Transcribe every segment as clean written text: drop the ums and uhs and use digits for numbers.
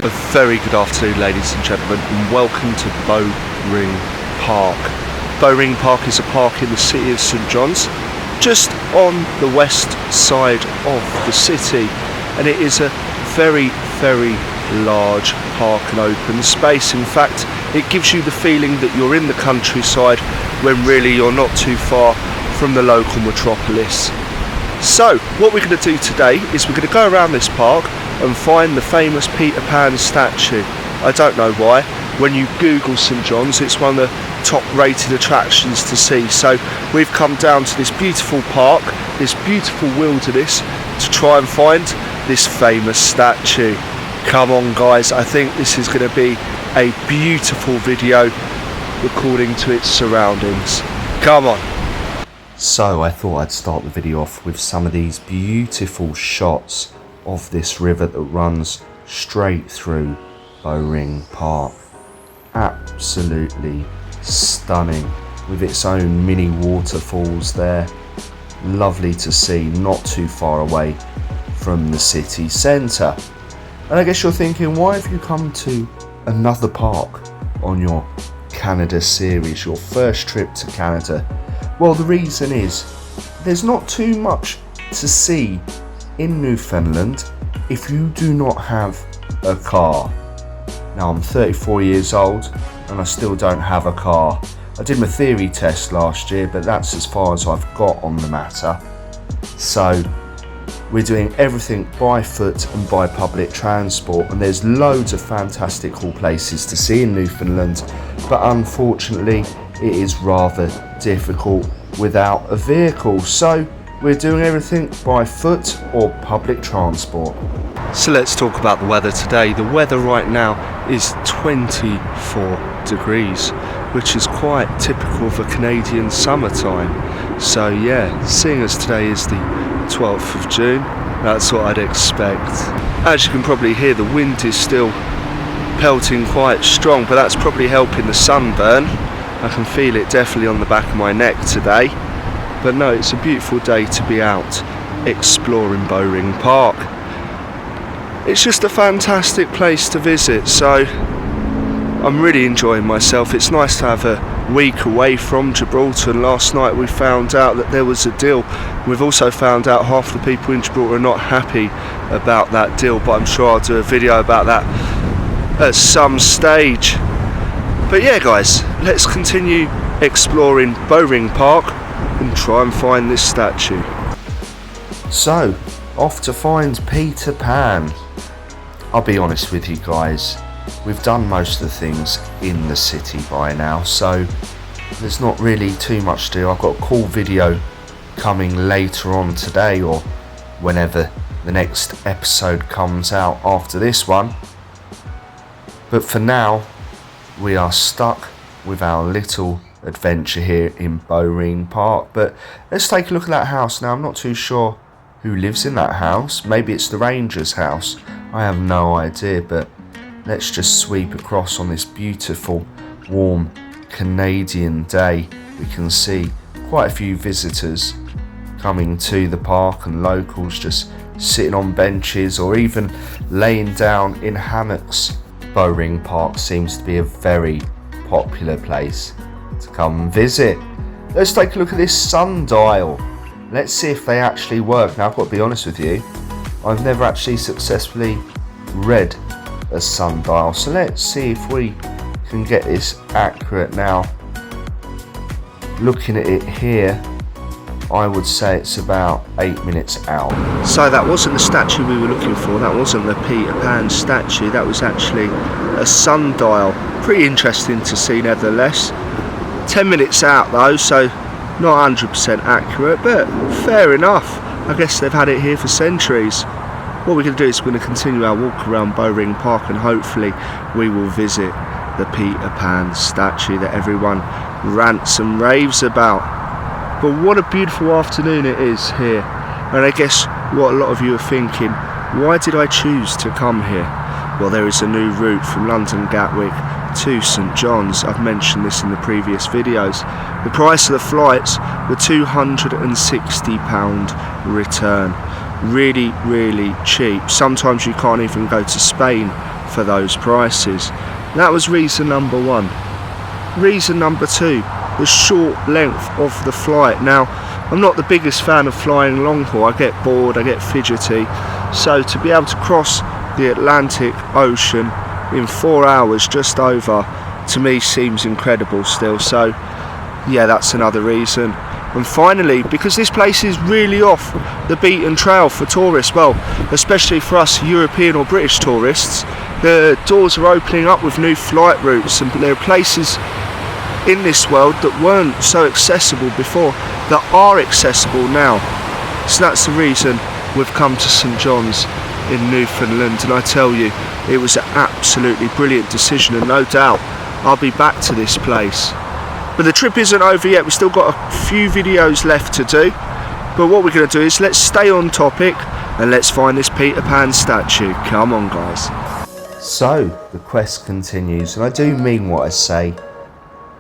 A very good afternoon, ladies and gentlemen, and welcome to Bowring Park. Bowring Park is a park in the city of St John's, just on the west side of the city, and it is a very, very large park and open space. In fact, it gives you the feeling that you're in the countryside when really you're not too far from the local metropolis. So, what we're going to do today is we're going to go around this park and find the famous Peter Pan statue. I don't know why. When you Google St John's, it's one of the top rated attractions to see. So we've come down to this beautiful park, this beautiful wilderness, to try and find this famous statue. Come on guys, I think this is going to be a beautiful video according to its surroundings. Come on. So I thought I'd start the video off with some of these beautiful shots of this river that runs straight through Bowring Park. Absolutely stunning, with its own mini waterfalls there. Lovely to see, not too far away from the city centre. And I guess you're thinking, why have you come to another park on your Canada series, your first trip to Canada? Well, the reason is there's not too much to see in Newfoundland if you do not have a car. Now, I'm 34 years old and I still don't have a car. I did my theory test last year, but that's as far as I've got on the matter. So we're doing everything by foot and by public transport, and there's loads of fantastic cool places to see in Newfoundland, but unfortunately it is rather difficult without a vehicle. So we're doing everything by foot or public transport. So let's talk about the weather today. The weather right now is 24 degrees, which is quite typical of a Canadian summertime. So yeah, seeing as today is the 12th of June, that's what I'd expect. As you can probably hear, the wind is still pelting quite strong, but that's probably helping the sunburn. I can feel it definitely on the back of my neck today. But no, it's a beautiful day to be out exploring Bowring Park. It's just a fantastic place to visit, so I'm really enjoying myself. It's nice to have a week away from Gibraltar, and last night we found out that there was a deal. We've also found out half the people in Gibraltar are not happy about that deal, but I'm sure I'll do a video about that at some stage. But yeah guys, let's continue exploring Bowring Park and try and find this statue. So, off to find Peter Pan. I'll be honest with you guys, we've done most of the things in the city by now, so there's not really too much to do. I've got a cool video coming later on today, or whenever the next episode comes out after this one. But for now, we are stuck with our little adventure here in Bowring Park. But let's take a look at that house now. I'm not too sure who lives in that house. Maybe it's the Ranger's house. I have no idea, but let's just sweep across on this beautiful, warm Canadian day. We can see quite a few visitors coming to the park and locals just sitting on benches or even laying down in hammocks. Bowring Park seems to be a very popular place to come and visit. Let's take a look at this sundial. Let's see if they actually work. Now, I've got to be honest with you, I've never actually successfully read a sundial, so let's see if we can get this accurate. Now, looking at it here, I would say it's about 8 minutes out. So that wasn't the statue we were looking for. That wasn't the Peter Pan statue. That was actually a sundial. Pretty interesting to see nevertheless. 10 minutes out though, so not 100% accurate, but fair enough. I guess they've had it here for centuries. What we're going to do is we're going to continue our walk around Bowring Park, and hopefully we will visit the Peter Pan statue that everyone rants and raves about. But what a beautiful afternoon it is here. And I guess what a lot of you are thinking, why did I choose to come here? Well, there is a new route from London Gatwick to St John's. I've mentioned this in the previous videos. The price of the flights were £260 return. Really, really cheap. Sometimes you can't even go to Spain for those prices. That was reason number one. Reason number two, the short length of the flight. Now, I'm not the biggest fan of flying long haul. I get bored, I get fidgety. So to be able to cross the Atlantic Ocean in 4 hours, just over, to me seems incredible still. So yeah, that's another reason. And finally, because this place is really off the beaten trail for tourists, well, especially for us European or British tourists, the doors are opening up with new flight routes, and there are places in this world that weren't so accessible before that are accessible now. So that's the reason we've come to St John's in Newfoundland, and I tell you, it was an absolutely brilliant decision, and no doubt I'll be back to this place. But the trip isn't over yet. We've still got a few videos left to do, but what we're going to do is let's stay on topic and let's find this Peter Pan statue. Come on, guys. So the quest continues, and I do mean what I say.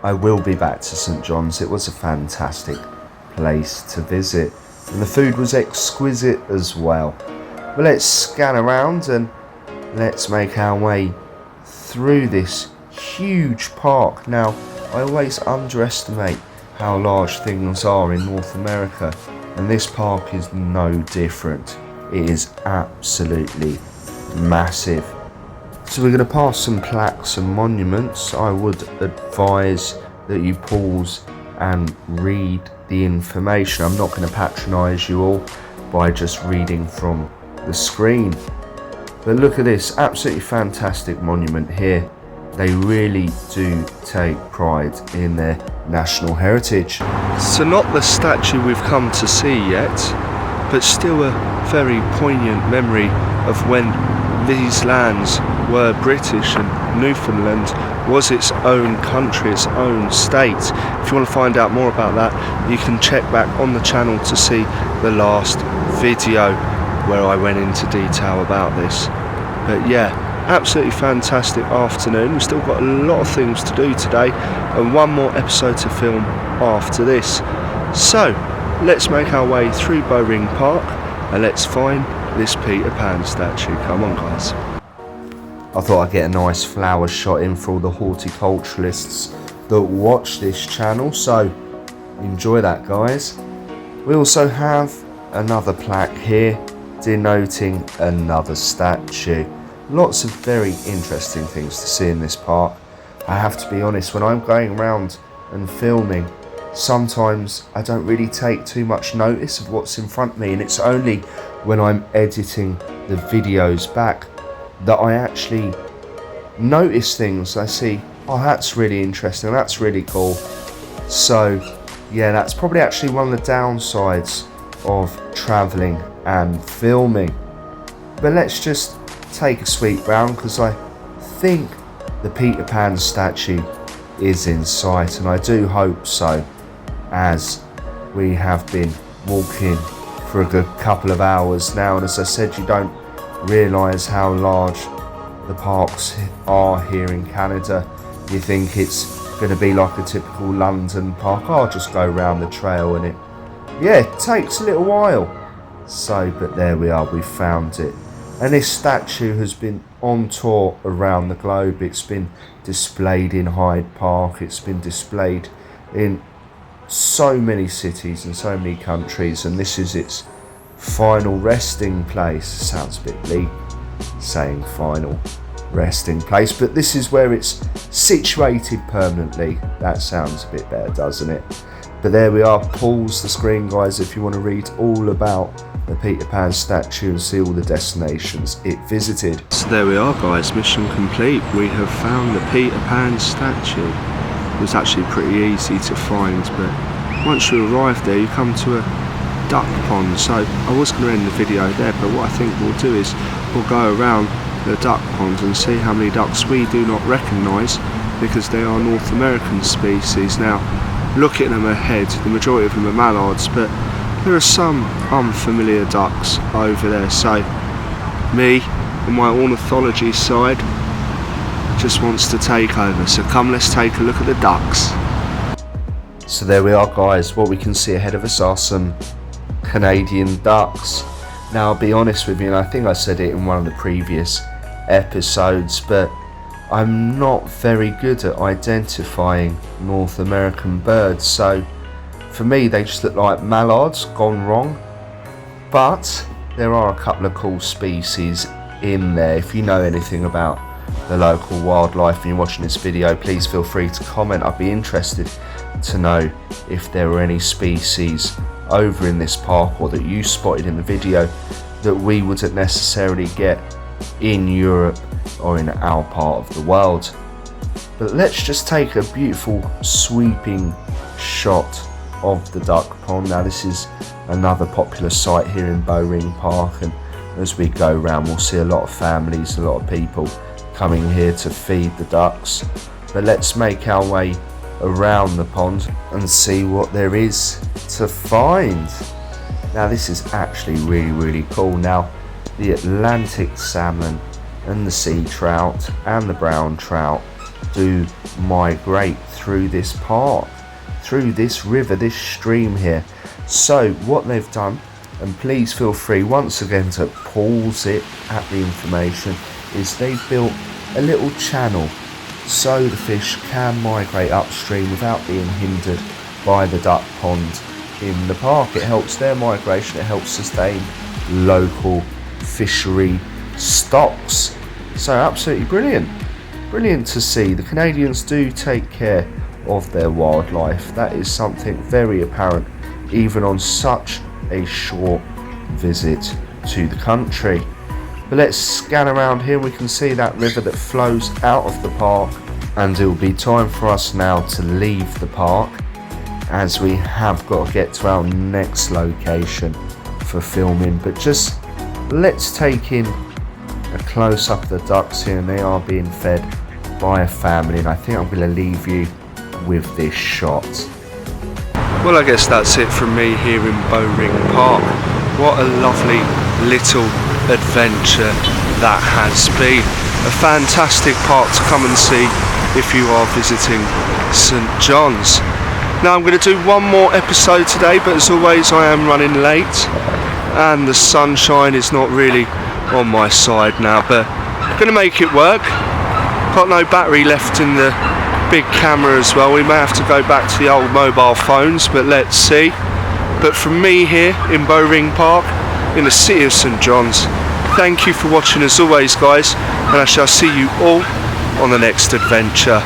I will be back to St John's. It was a fantastic place to visit, and the food was exquisite as well. But let's scan around and let's make our way through this huge park. Now, I always underestimate how large things are in North America, and this park is no different. It is absolutely massive. So we're going to pass some plaques and monuments. I would advise that you pause and read the information. I'm not going to patronise you all by just reading from the screen. But look at this, absolutely fantastic monument here. They really do take pride in their national heritage. So not the statue we've come to see yet, but still a very poignant memory of when these lands were British and Newfoundland was its own country, its own state. If you want to find out more about that, you can check back on the channel to see the last video where I went into detail about this. But yeah, absolutely fantastic afternoon. We've still got a lot of things to do today and one more episode to film after this. So let's make our way through Bowring Park and let's find this Peter Pan statue. Come on, guys. I thought I'd get a nice flower shot in for all the horticulturalists that watch this channel, so enjoy that, guys. We also have another plaque here denoting another statue. Lots of very interesting things to see in this park. I have to be honest, when I'm going around and filming, sometimes I don't really take too much notice of what's in front of me, and it's only when I'm editing the videos back that I actually notice things. I see, oh, that's really interesting, that's really cool. So yeah, that's probably actually one of the downsides of travelling and filming. But let's just take a sweep round, because I think the Peter Pan statue is in sight, and I do hope so, as we have been walking for a good couple of hours now, and as I said, you don't realise how large the parks are here in Canada. You think it's going to be like a typical London park. I'll just go round the trail, and it takes a little while. So, but there we are, we found it. And this statue has been on tour around the globe. It's been displayed in Hyde Park. It's been displayed in so many cities and so many countries. And this is its final resting place. Sounds a bit bleak saying final resting place, but this is where it's situated permanently. That sounds a bit better, doesn't it? But there we are. Pause the screen, guys, if you want to read all about the Peter Pan statue and see all the destinations it visited. So there we are, guys, mission complete. We have found the Peter Pan statue. It was actually pretty easy to find, but once you arrive there, you come to a duck pond. So I was going to end the video there, but what I think we'll do is we'll go around the duck pond and see how many ducks we do not recognise, because they are North American species. Now, looking at them ahead, the majority of them are mallards, but there are some unfamiliar ducks over there. So me, on my ornithology side, just wants to take over. So come, let's take a look at the ducks. So there we are, guys. What we can see ahead of us are some Canadian ducks. Now, I'll be honest with you, and I think I said it in one of the previous episodes, but I'm not very good at identifying North American birds, so for me they just look like mallards gone wrong. But there are a couple of cool species in there. If you know anything about the local wildlife and you're watching this video, please feel free to comment. I'd be interested to know if there were any species over in this park or that you spotted in the video that we wouldn't necessarily get in Europe or in our part of the world. But let's just take a beautiful sweeping shot of the duck pond. Now this is another popular site here in Bowring Park, and as we go around we'll see a lot of families, a lot of people coming here to feed the ducks. But let's make our way around the pond and see what there is to find. Now this is actually really cool. Now the Atlantic salmon and the sea trout and the brown trout do migrate through this park, through this river, this stream here. So what they've done, and please feel free once again to pause it at the information, is they've built a little channel so the fish can migrate upstream without being hindered by the duck pond in the park. It helps their migration, it helps sustain local fishery stocks. So absolutely brilliant to see. The Canadians do take care of their wildlife. That is something very apparent even on such a short visit to the country. But let's scan around here. We can see that river that flows out of the park, and it will be time for us now to leave the park, as we have got to get to our next location for filming. But just let's take in a close up of the ducks here, and they are being fed by a family, and I think I'm going to leave you with this shot. Well, I guess that's it from me here in Bowring Park. What a lovely little adventure that has been. A fantastic park to come and see if you are visiting St John's. Now I'm going to do one more episode today, but as always I am running late and the sunshine is not really on my side now, but I'm going to make it work. Got no battery left in the big camera as well. We may have to go back to the old mobile phones, but let's see. But from me here in Bowring Park in the city of St John's, thank you for watching as always guys, and I shall see you all on the next adventure.